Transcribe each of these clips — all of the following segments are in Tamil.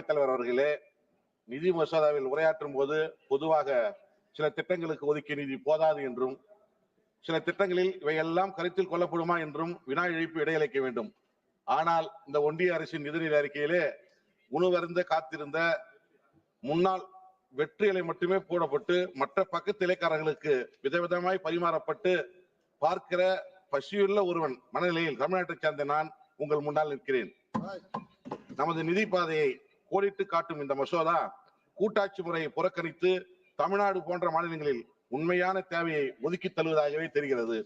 அவைத்தலைவர் அவர்களே, நிதி மசோதாவில் உரையாற்றும் போது பொதுவாக சில திட்டங்களுக்கு ஒதுக்கிய நிதி போதாது என்றும், சில திட்டங்களில் இவையெல்லாம் கருத்தில் கொள்ளப்படுமா என்றும் வினா எழுப்பி இடையளிக்க வேண்டும். ஆனால் இந்த ஒன்றிய அரசின் நிதிநிலை அறிக்கையிலே உணவருந்த காத்திருந்த முன்னாள் வெற்றிகளை மட்டுமே போடப்பட்டு மற்ற பக்கத்து இலைக்காரர்களுக்கு விதவிதமாய் பரிமாறப்பட்டு பார்க்கிற பசியுள்ள ஒருவன் மனநிலையில் தமிழ்நாட்டை சார்ந்த நான் உங்கள் முன்னால் நிற்கிறேன். நமது நிதி பாதையை கோடிட்டு காட்டும் இந்த மசோதா கூட்டாட்சி முறையை புறக்கணித்து தமிழ்நாடு போன்ற மாநிலங்களில் உண்மையான தேவையை ஒதுக்கி தருவதாகவே தெரிகிறது.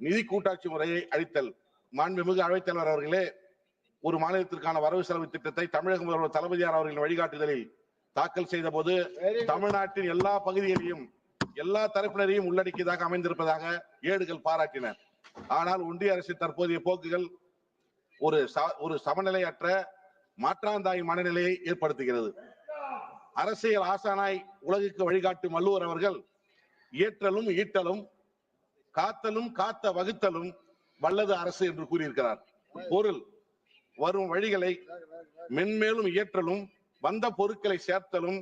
நிதி கூட்டாட்சி முறையை அளித்தல். மாண்புமிகு அவைத்தலைவர் அவர்களே, ஒரு மாநிலத்திற்கான வரவு செலவு திட்டத்தை தமிழக முதல்வர் தளபதியார் அவர்களின் வழிகாட்டுதலில் தாக்கல் செய்த போது தமிழ்நாட்டின் எல்லா பகுதிகளையும் எல்லா தரப்பினரையும் உள்ளடக்கியதாக அமைந்திருப்பதாக ஏடுகள் பாராட்டின. ஆனால் ஒன்றிய அரசின் தற்போதைய போக்குகள் ஒரு சமநிலையற்ற மாற்றாந்தாய் மனநிலையை ஏற்படுத்துகிறது. அரசியல் ஆசானாய் உலகுக்கு வழிகாட்டும் வள்ளுவர் அவர்கள் இயற்றலும் ஈட்டலும் காத்தலும் காத்த வகுத்தலும் வல்லது அரசு என்று கூறியிருக்கிறார். பொருள், வரும் வழிகளை மென்மேலும் இயற்றலும் வந்த பொருட்களை சேர்த்தலும்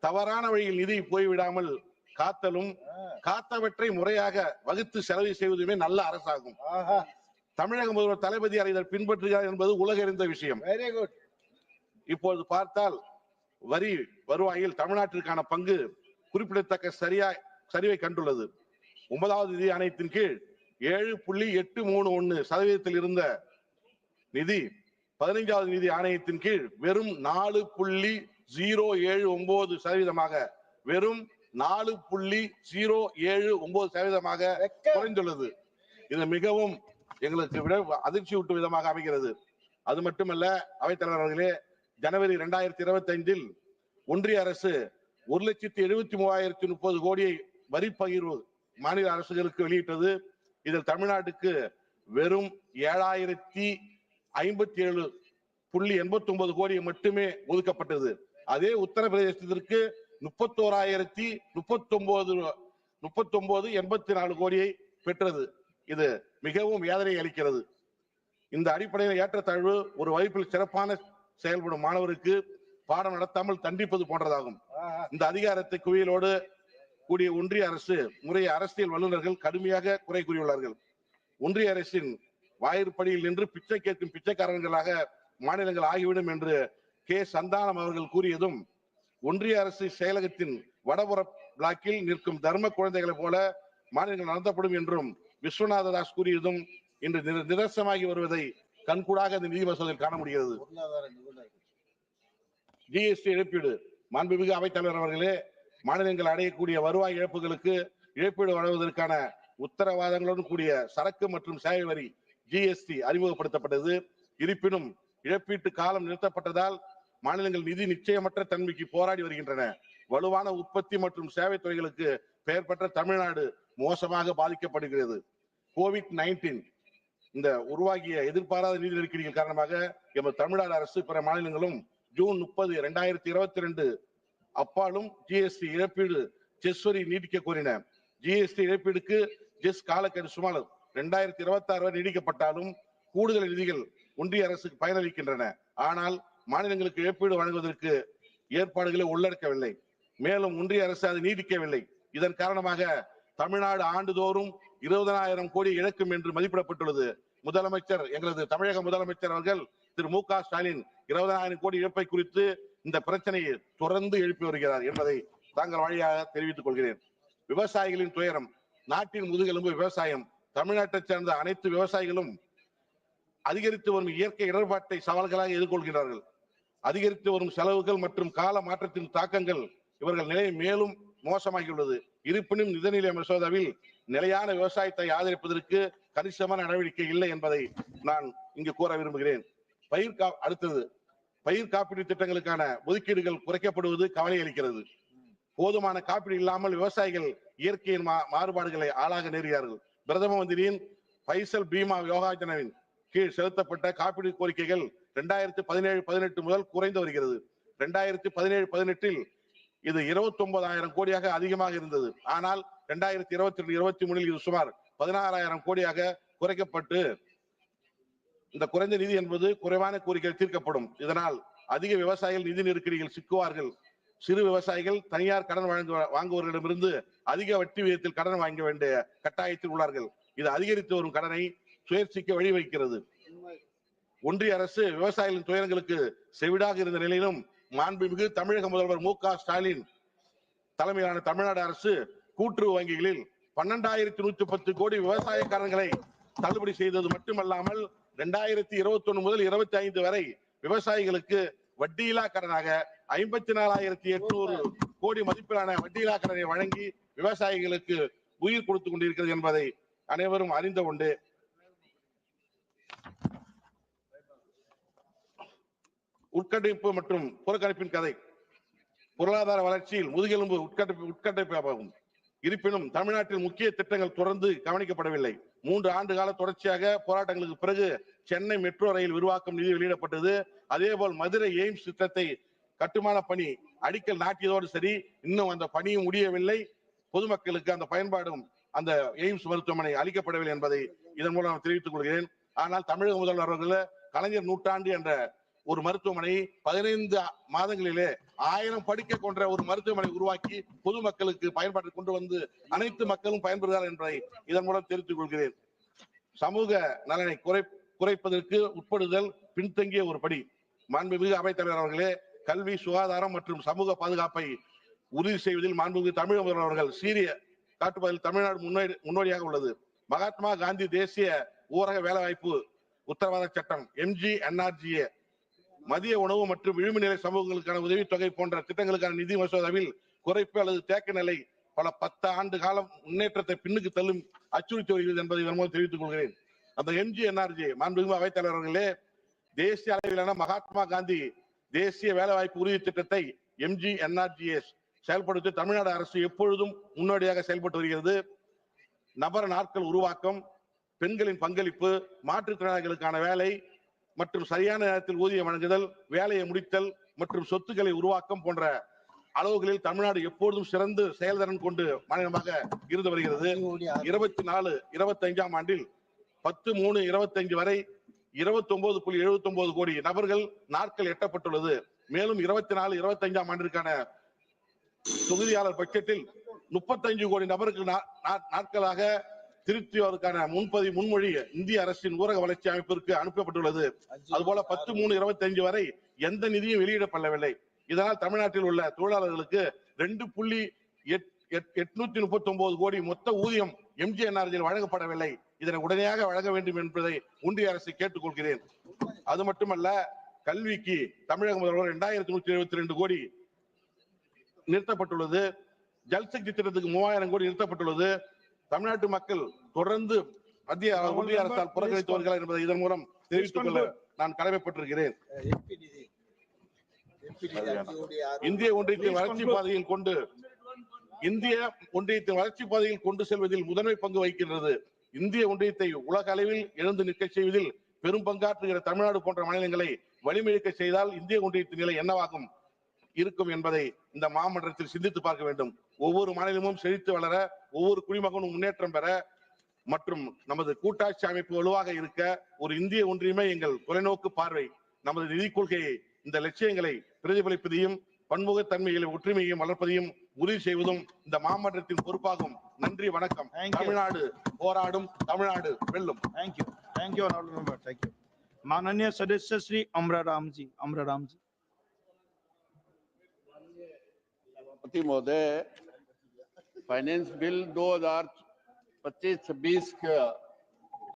தவறான வழியில் நிதி போய்விடாமல் காத்தலும் காத்தவற்றை முறையாக வகுத்து செலவு செய்வதுமே நல்ல அரசாகும். தமிழக முதல்வர் தளபதியார் இதை பின்பற்றுகிறார் என்பது உலக அறிந்த விஷயம். இப்போது பார்த்தால் வரி வருவாயில் தமிழ்நாட்டிற்கான பங்கு குறிப்பிடத்தக்க சரிவை கண்டுள்ளது. 9வது நிதி ஆணையத்தின் கீழ் 7.831% இருந்த நிதி 15வது நிதி ஆணையத்தின் கீழ் வெறும் 4.079% வெறும் 4.079% குறைந்துள்ளது. இது மிகவும் எங்களுக்கு விட அதிர்ச்சி ஊட்டும் விதமாக அமைகிறது. அது மட்டுமல்ல, அவைத்தலைவர் அவர்களே, ஜனவரி 2025 ஒன்றிய அரசு 1,73,030 கோடியை வரி பகிர்வு மாநில அரசுகளுக்கு வெளியிட்டது. இதில் தமிழ்நாட்டுக்கு வெறும் 7,057.89 கோடி மட்டுமே ஒதுக்கப்பட்டது. அதே உத்தரப்பிரதேசத்திற்கு 31,039.84 கோடியை பெற்றது. இது மிகவும் வேதனை அளிக்கிறது. இந்த அடிப்படையில் ஏற்றத்தாழ்வு ஒரு வகுப்பில் சிறப்பான செயல்படும் மாணவருக்கு பாடம் நடத்தாமல் தண்டிப்பது போன்றதாகும். இந்த அதிகாரத்தை குவியலோடு கூடிய ஒன்றிய அரசு முறையை அரசியல் வல்லுநர்கள் கடுமையாக குறை கூறியுள்ளார்கள். ஒன்றிய அரசின் வாயிற்படியில் நின்று பிச்சை கேட்கும் பிச்சைக்காரர்களாக மாநிலங்கள் ஆகிவிடும் என்று கே. சந்தானம் அவர்கள் கூறியதும், ஒன்றிய அரசு செயலகத்தின் வடபுற பிளாக்கில் நிற்கும் தர்ம குழந்தைகளை போல மாநிலங்கள் நடத்தப்படும் என்றும் விஸ்வநாத தாஸ் கூறியதும் இன்று நிதர்சனமாகி வருவதை கண்கூடாக இந்த நிதி மசோதாவில் காண முடிகிறது. ஜிஎஸ்டி இழப்பீடு. மாண்புமிகு அவைத்தலைவர் அவர்களே, மாநிலங்கள் அடையக்கூடிய வருவாய் இழப்புகளுக்கு இழப்பீடு வழங்குவதற்கான உத்தரவாதங்களுடன் கூடிய சரக்கு மற்றும் சேவை வரி ஜிஎஸ்டி அறிமுகப்படுத்தப்பட்டது. இருப்பினும் இழப்பீட்டு காலம் நிறுத்தப்பட்டதால் மாநிலங்கள் நிதி நிச்சயமற்ற தன்மைக்கு போராடி வருகின்றன. வலுவான உற்பத்தி மற்றும் சேவை துறைகளுக்கு பெயர் பெற்ற தமிழ்நாடு மோசமாக பாதிக்கப்படுகிறது. கோவிட்-19 இந்த உருவாகிய எதிர்பாராத நிதி நெருக்கடிகள் காரணமாக எமது தமிழ்நாடு அரசு பிற மாநிலங்களும் ஜூன் 30, 2022 அப்பாலும் ஜிஎஸ்டி இழப்பீடு செஸ் வரி நீடிக்க கோரின. ஜிஎஸ்டி இழப்பீடுக்கு ஜெஸ் காலக்கெடு சுமார் 2026 வரை நீடிக்கப்பட்டாலும் கூடுதல் நிதிகள் ஒன்றிய அரசுக்கு பயனளிக்கின்றன. ஆனால் மாநிலங்களுக்கு இழப்பீடு வழங்குவதற்கு ஏற்பாடுகளை உள்ளடக்கவில்லை. மேலும் ஒன்றிய அரசு அது நீடிக்கவில்லை. இதன் காரணமாக தமிழ்நாடு ஆண்டுதோறும் 20,000 கோடி இழக்கும் என்று மதிப்பிடப்பட்டுள்ளது. முதலமைச்சர், எங்களது தமிழக முதலமைச்சர் அவர்கள் திரு மு க ஸ்டாலின் 20,000 கோடி இழப்பை குறித்து இந்த பிரச்சனையை தொடர்ந்து எழுப்பி வருகிறார் என்பதை தாங்கள் வழியாக தெரிவித்துக் கொள்கிறேன். விவசாயிகளின் துயரம். நாட்டின் முதுகெலும்பு விவசாயம். தமிழ்நாட்டை சேர்ந்த அனைத்து விவசாயிகளும் அதிகரித்து வரும் இயற்கை இடர்பாட்டை சவால்களாக எதிர்கொள்கிறார்கள். அதிகரித்து வரும் செலவுகள் மற்றும் கால மாற்றத்தின் தாக்கங்கள் இவர்கள் நிலை மேலும் மோசமாகியுள்ளது. இருப்பினும் நிதிநிலை மசோதாவில் நிலையான விவசாயத்தை ஆதரிப்பதற்கு கணிசமான நடவடிக்கை இல்லை என்பதை நான் இங்கு கூற விரும்புகிறேன். அடுத்தது, பயிர் காப்பீடு திட்டங்களுக்கான ஒதுக்கீடுகள் குறைக்கப்படுவது கவலை அளிக்கிறது. போதுமான காப்பீடு இல்லாமல் விவசாயிகள் இயற்கையின் மாறுபாடுகளை ஆளாக நேருகிறார்கள். பிரதம மந்திரியின் பைசல் பீமா யோகாஜனாவின் கீழ் செலுத்தப்பட்ட காப்பீடு கோரிக்கைகள் 2017-18 முதல் குறைந்து வருகிறது. 2017-18 இது 29,000 கோடியாக அதிகமாக இருந்தது. ஆனால் 2022-23 இது சுமார் 16,000 கோடியாக குறைக்கப்பட்டு இந்த குறைந்த நிதி என்பது குறைவான கோரிக்கைகள் தீர்க்கப்படும். இதனால் அதிக விவசாயிகள் நிதி நெருக்கடியில் சிக்குவார்கள். சிறு விவசாயிகள் தனியார் கடன் வாங்குவர்களிடமிருந்து அதிக வட்டி விகிதத்தில் கடன் வாங்க வேண்டிய கட்டாயத்தில் உள்ளார்கள். இது அதிகரித்து வரும் கடனை சுயேட்சிக்க வழிவகுக்கிறது. ஒன்றிய அரசு விவசாயிகளின் துயரங்களுக்கு செவிடாக இருந்த நிலையிலும் மாண்புமிகு தமிழக முதல்வர் மு.க. ஸ்டாலின் தலைமையிலான தமிழ்நாடு அரசு கூட்டுறவு வங்கிகளில் 12,110 கோடி விவசாய கடன்களை தள்ளுபடி செய்தது மட்டுமல்லாமல் 2021 முதல் 25 வரை விவசாயிகளுக்கு வட்டியில்லா கடனாக 54,800 கோடி மதிப்பிலான வட்டியில்லா கடனை வழங்கி விவசாயிகளுக்கு உயிர் கொடுத்துக் கொண்டிருக்கிறது என்பதை அனைவரும் அறிந்த உண்டு. உட்கட்டமைப்பு மற்றும் புறக்கணிப்பின் கதை. பொருளாதார வளர்ச்சியில் முதுகெலும்பு உட்கட்டமைப்பாகும். இருப்பினும் தமிழ்நாட்டில் முக்கிய திட்டங்கள் தொடர்ந்து கவனிக்கப்படவில்லை. 3 ஆண்டு கால தொடர்ச்சியாக போராட்டங்களுக்கு பிறகு சென்னை மெட்ரோ ரயில் விரிவாக்கம் நிதி வெளியிடப்பட்டது. அதேபோல் மதுரை எய்ம்ஸ் திட்டத்தை கட்டுமான பணி அடிக்கல் நாட்டியதோடு சரி, இன்னும் அந்த பணியும் முடியவில்லை. பொதுமக்களுக்கு அந்த பயன்பாடும் அந்த எய்ம்ஸ் மருத்துவமனை அளிக்கப்படவில்லை என்பதை இதன் மூலம் தெரிவித்துக் கொள்கிறேன். ஆனால் தமிழக முதல்வர் அவர்கள் கலைஞர் நூற்றாண்டு என்ற ஒரு மருத்துவமனை 15 மாதங்களிலே 1000 படுக்கை கொண்ட ஒரு மருத்துவமனை உருவாக்கி பொதுமக்களுக்கு பயன்பாட்டில் கொண்டு வந்து அனைத்து மக்களும் பயன்பெறுகிறார் என்பதை இதன் மூலம் தெரிவித்துக் கொள்கிறேன். சமூக நலனை குறைப்பதற்கு உட்படுதல் பின்தங்கிய ஒரு படி. மாண்புமிகு அவைத்தலைவர் அவர்களே, கல்வி, சுகாதாரம் மற்றும் சமூக பாதுகாப்பை உறுதி செய்வதில் மாண்புமிகு தமிழக முதல்வர் அவர்கள் சீரிய காட்டுவதில் தமிழ்நாடு முன்னோடியாக உள்ளது. மகாத்மா காந்தி தேசிய ஊரக வேலைவாய்ப்பு உத்தரவாத சட்டம் MGNRGA, மதிய உணவு மற்றும் விளிம்புநிலை சமூகங்களுக்கான உதவித்தொகை போன்ற திட்டங்களுக்கான நிதி மசோதாவில் குறைப்பு அல்லது தேக்க நிலை பல 10 ஆண்டு காலம் முன்னேற்றத்தை பின்னுக்கு தள்ளும் அச்சுறுத்தி வருகிறது என்பதை இதன் மூலம் தெரிவித்துக் கொள்கிறேன். அந்த MGNRGA மாண்புமிகு அவைத்தலைவர் அவர்களே, தேசிய அளவிலான மகாத்மா காந்தி தேசிய வேலைவாய்ப்பு உறுதி திட்டத்தை MGNRGS செயல்படுத்தி தமிழ்நாடு அரசு எப்பொழுதும் முன்னோடியாக செயல்பட்டு வருகிறது. நபர் நாட்கள் உருவாக்கம், பெண்களின் பங்களிப்பு, மாற்றுத்திறனாளிகளுக்கான வேலை மற்றும் சரியான நேரத்தில் ஊதியம் வழங்குதல், வேலையை முடித்தல் மற்றும் சொத்துக்களை உருவாக்கம் போன்ற அளவுகளில் தமிழ்நாடு எப்பொழுதும் சிறந்து செயல்திறன் கொண்டு மாநிலமாக இருந்து வருகிறது. 24-25 ஆண்டில் 10/3/25 வரை 29.79 கோடி நபர்கள் நாட்கள் எட்டப்பட்டுள்ளது. மேலும் 24-25 ஆண்டிற்கான தொகுதியாளர் பட்ஜெட்டில் 35 கோடி நபருக்கு நாட்களாக திருத்தியதற்கான முன்மொழி இந்திய அரசின் ஊரக வளர்ச்சி அமைப்பிற்கு அனுப்பப்பட்டுள்ளது. அதுபோல 10/3/25 வரை எந்த நிதியும் வெளியிடப்படவில்லை. இதனால் தமிழ்நாட்டில் உள்ள தொழிலாளர்களுக்கு 2.839 கோடி மொத்த ஊதியம் MGNRGA வழங்கப்படவில்லை. இதனை உடனடியாக வழங்க வேண்டும் என்பதை ஒன்றிய அரசை கேட்டுக் கொள்கிறேன். அது மட்டுமல்ல, கல்விக்கு தமிழக முதல்வர் 2,172 கோடி நிறுத்தப்பட்டுள்ளது. ஜல்சக்தி திட்டத்துக்கு 3000 கோடி நிறுத்தப்பட்டுள்ளது. தமிழ்நாட்டு மக்கள் தொடர்ந்து ஒன்றிய அரசால் புறக்கணித்து வருகிறார் என்பதை இதன் மூலம் தெரிவித்துக் கொள்ள நான் கடமைப்பட்டிருக்கிறேன். இந்திய ஒன்றியத்தின் வளர்ச்சி பாதையில் கொண்டு செல்வதில் முதன்மை பங்கு வகிக்கின்றது. இந்திய ஒன்றியத்தை உலக அளவில் எழுந்து நிற்க செய்வதில் பெரும் பங்காற்றுகிற தமிழ்நாடு போன்ற மாநிலங்களை வலிமைக்க செய்தால் இந்திய ஒன்றியத்தின் நிலை என்னவாகும் இருக்கும் என்பதை இந்த மாமன்றத்தில் சிந்தித்து பார்க்க வேண்டும். ஒவ்வொரு மாநிலமும் செழித்து வளர, ஒவ்வொரு குடிமகனும் முன்னேற்றம் பெற மற்றும் நமது கூட்டாட்சி அமைப்பு வலுவாக இருக்க ஒரு இந்திய ஒன்றியமே எங்கள் தொலைநோக்கு பார்வை. நமது நிதி கொள்கையை இந்த லட்சியங்களை பிரதிபலிப்பதையும் பன்முகத்தன்மையில் ஒற்றுமையையும் வளர்ப்பதையும் உறுதி செய்வதும் இந்த மாமன்றத்தின் பொறுப்பாகும். நன்றி, வணக்கம். தமிழ்நாடு போராடும், தமிழ்நாடு வெல்லும். தேங்க்யூ माननीय सदस्य श्री अमराराम जी। सभापति महोदय, फाइनेंस बिल 2025-26 का